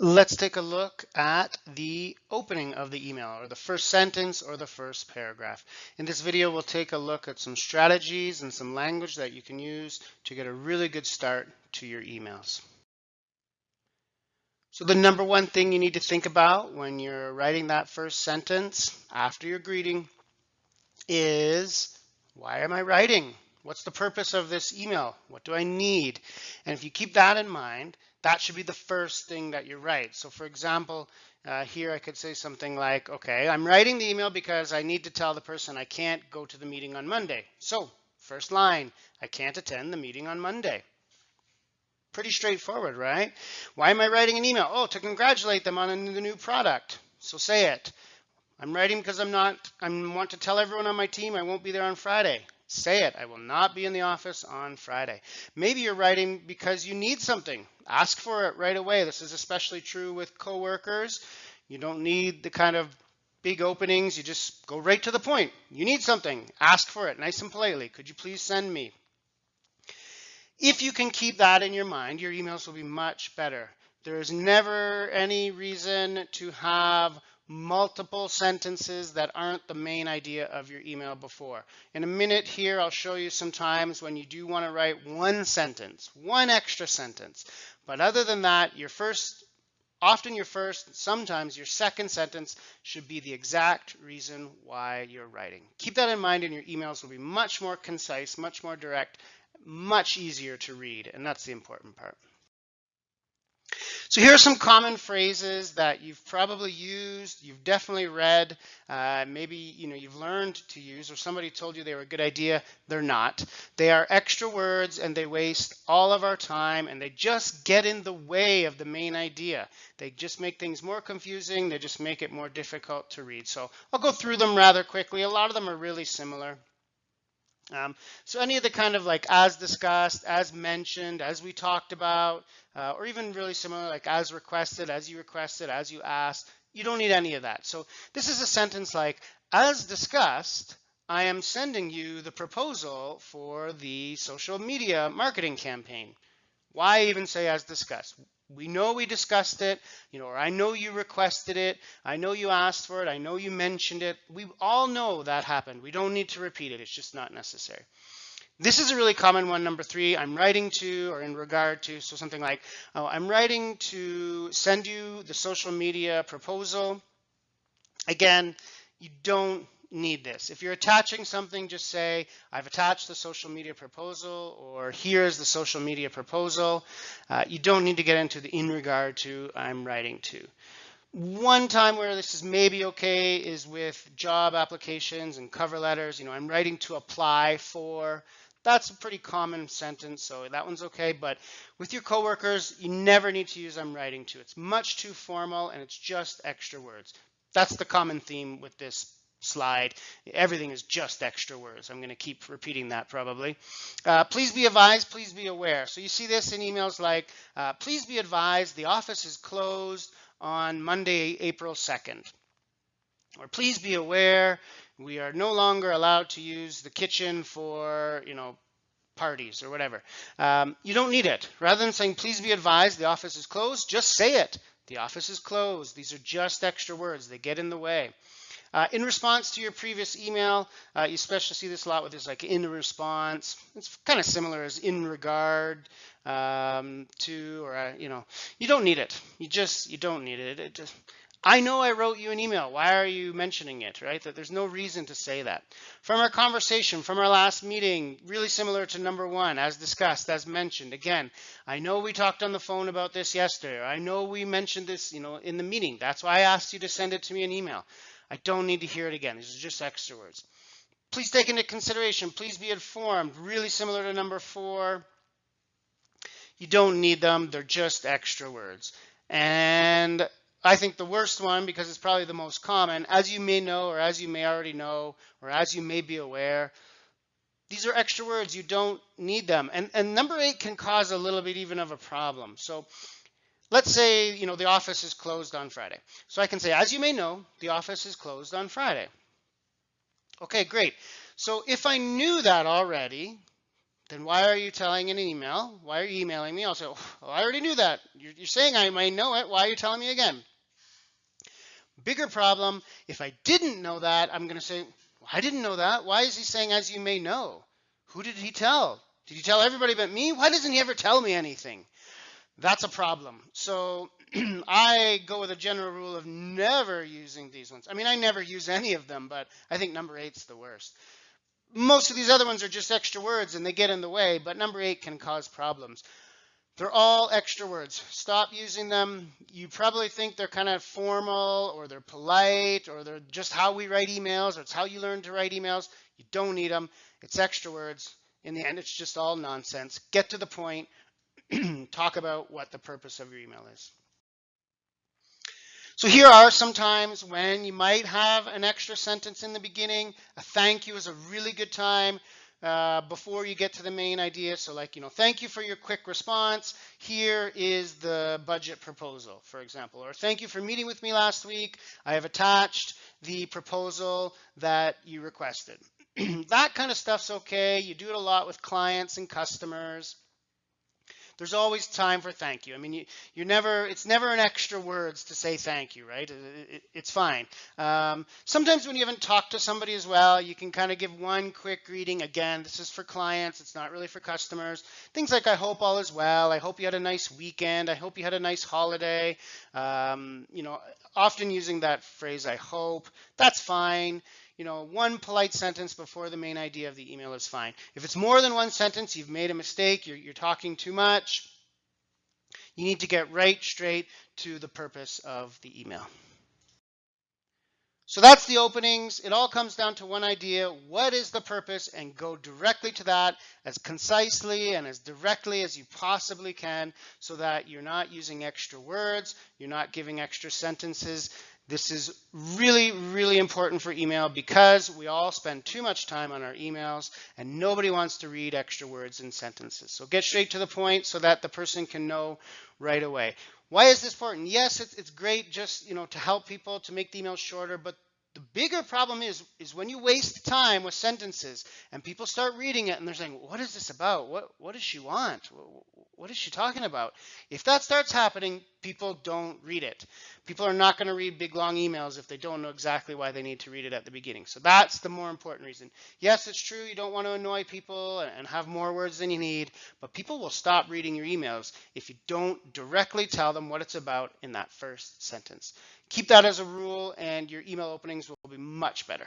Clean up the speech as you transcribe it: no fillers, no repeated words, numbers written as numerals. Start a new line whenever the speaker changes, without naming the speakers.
Let's take a look at the opening of the email, or the first sentence or the first paragraph. In this video, we'll take a look at some strategies and some language that you can use to get a really good start to your emails. So the number one thing you need to think about when you're writing that first sentence after your greeting is, why am I writing? What's the purpose of this email? What do I need? And if you keep that in mind, that should be the first thing that you write. So for example, here I could say something like, okay, I'm writing the email because I need to tell the person I can't go to the meeting on Monday. So first line, I can't attend the meeting on Monday. Pretty straightforward, right? Why am I writing an email? Oh, to congratulate them on the new product. So say it. I'm writing because I want to tell everyone on my team I won't be there on Friday. Say it. I will not be in the office on Friday. Maybe you're writing because you need something. Ask for it right away. This is especially true with coworkers. You don't need the kind of big openings. You just go right to the point. You need something. Ask for it nice and politely. Could you please send me? If you can keep that in your mind, your emails will be much better. There is never any reason to have multiple sentences that aren't the main idea of your email before. In a minute here, I'll show you some times when you do want to write one sentence, one extra sentence. But other than that, often your first, sometimes your second sentence should be the exact reason why you're writing. Keep that in mind, and your emails will be much more concise, much more direct, much easier to read, and that's the important part. So here are some common phrases that you've probably used, you've definitely read, maybe you've learned to use, or somebody told you they were a good idea. They're not. They are extra words, and they waste all of our time, and they just get in the way of the main idea. They just make things more confusing. They just make it more difficult to read. So I'll go through them rather quickly. A lot of them are really similar. So any of the kind of like as discussed, as mentioned, as we talked about, or even really similar, like as requested, as you asked, you don't need any of that. So this is a sentence like, as discussed, I am sending you the proposal for the social media marketing campaign. Why even say as discussed? We know we discussed it, or I know you requested it, I know you asked for it, I know you mentioned it. We all know that happened. We don't need to repeat it. It's just not necessary. This is a really common one, number 3, I'm writing to or in regard to. So something like, oh, I'm writing to send you the social media proposal. Again, you don't need this. If you're attaching something, just say, I've attached the social media proposal, or here's the social media proposal. You don't need to get into the in regard to, I'm writing to. One time where this is maybe okay is with job applications and cover letters. I'm writing to apply for. That's a pretty common sentence, so that one's okay. But with your coworkers, you never need to use I'm writing to. It's much too formal, and it's just extra words. That's the common theme with this slide. Everything is just extra words. I'm going to keep repeating that probably. Please be advised, please be aware. So you see this in emails like, please be advised, the office is closed on Monday, April 2nd. Or please be aware, we are no longer allowed to use the kitchen for, parties or whatever. You don't need it. Rather than saying, please be advised, the office is closed, just say it. The office is closed. These are just extra words. They get in the way. In response to your previous email, you especially see this a lot with this like in response. It's kind of similar as in regard to, or you don't need it. You don't need it. I know I wrote you an email. Why are you mentioning it, right? That there's no reason to say that. From our conversation, from our last meeting, really similar to number 1, as discussed, as mentioned. Again, I know we talked on the phone about this yesterday. Or I know we mentioned this, in the meeting. That's why I asked you to send it to me in email. I don't need to hear it again. These are just extra words. Please take into consideration. Please be informed. Really similar to number 4. You don't need them. They're just extra words. And I think the worst one, because it's probably the most common, as you may know, or as you may already know, or as you may be aware, these are extra words. You don't need them. And number 8 can cause a little bit even of a problem. So let's say, the office is closed on Friday. So I can say, as you may know, the office is closed on Friday. Okay, great. So if I knew that already, then why are you telling an email? Why are you emailing me? I'll say, oh, I already knew that. You're saying I might know it. Why are you telling me again? Bigger problem, if I didn't know that, I'm going to say, well, I didn't know that. Why is he saying as you may know? Who did he tell? Did he tell everybody but me? Why doesn't he ever tell me anything? That's a problem. So I go with a general rule of never using these ones. I mean, I never use any of them, but I think number 8's the worst. Most of these other ones are just extra words and they get in the way, but number 8 can cause problems. They're all extra words. Stop using them. You probably think they're kind of formal or they're polite or they're just how we write emails or it's how you learn to write emails. You don't need them. It's extra words. In the end, it's just all nonsense. Get to the point. Talk about what the purpose of your email is. So here are some times when you might have an extra sentence in the beginning. A thank you is a really good time before you get to the main idea. So like, thank you for your quick response. Here is the budget proposal, for example. Or thank you for meeting with me last week. I have attached the proposal that you requested. That kind of stuff's okay. You do it a lot with clients and customers. There's always time for thank you. I mean, it's never an extra words to say thank you, right? It's fine. Sometimes when you haven't talked to somebody as well, you can kind of give one quick greeting. Again, this is for clients. It's not really for customers. Things like, I hope all is well. I hope you had a nice weekend. I hope you had a nice holiday. Often using that phrase, I hope, that's fine. One polite sentence before the main idea of the email is fine. If it's more than one sentence, you've made a mistake, you're talking too much. You need to get right straight to the purpose of the email. So that's the openings. It all comes down to one idea. What is the purpose? And go directly to that as concisely and as directly as you possibly can so that you're not using extra words, you're not giving extra sentences. This is really, really important for email because we all spend too much time on our emails and nobody wants to read extra words and sentences. So get straight to the point so that the person can know right away. Why is this important? Yes, it's great just, to help people to make the emails shorter, but the bigger problem is when you waste time with sentences and people start reading it and they're saying, what is this about? What does she want? What is she talking about? If that starts happening, people don't read it. People are not going to read big, long emails if they don't know exactly why they need to read it at the beginning. So that's the more important reason. Yes, it's true. You don't want to annoy people and have more words than you need, but people will stop reading your emails if you don't directly tell them what it's about in that first sentence. Keep that as a rule and your email openings will be much better.